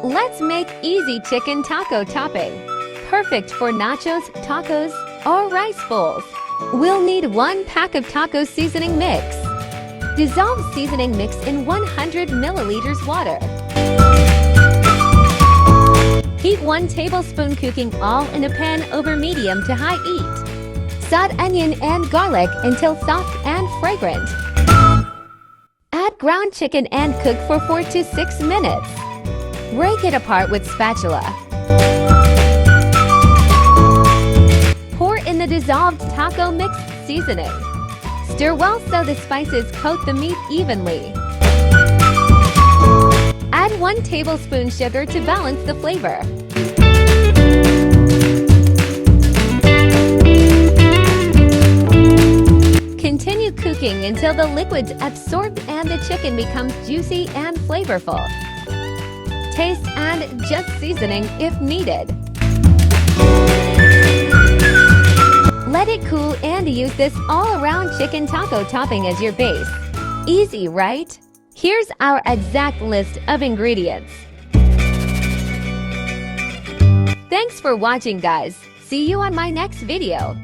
Let's make easy chicken taco topping. Perfect for nachos, tacos, or rice bowls. We'll need 1 pack of taco seasoning mix. Dissolve seasoning mix in 100 milliliters water. Heat 1 tablespoon, cooking all in a pan over medium to high heat. Saute onion and garlic until soft and fragrant. Add ground chicken and cook for 4 to 6 minutes. Break it apart with spatula. Pour in the dissolved taco mix seasoning. Stir well so the spices coat the meat evenly. Add 1 tablespoon sugar to balance the flavor. Continue cooking until the liquids absorb and the chicken becomes juicy and flavorful. Taste and adjust seasoning if needed. Let it cool and use this all-around chicken taco topping as your base. Easy, right? Here's our exact list of ingredients. Thanks for watching, guys. See you on my next video.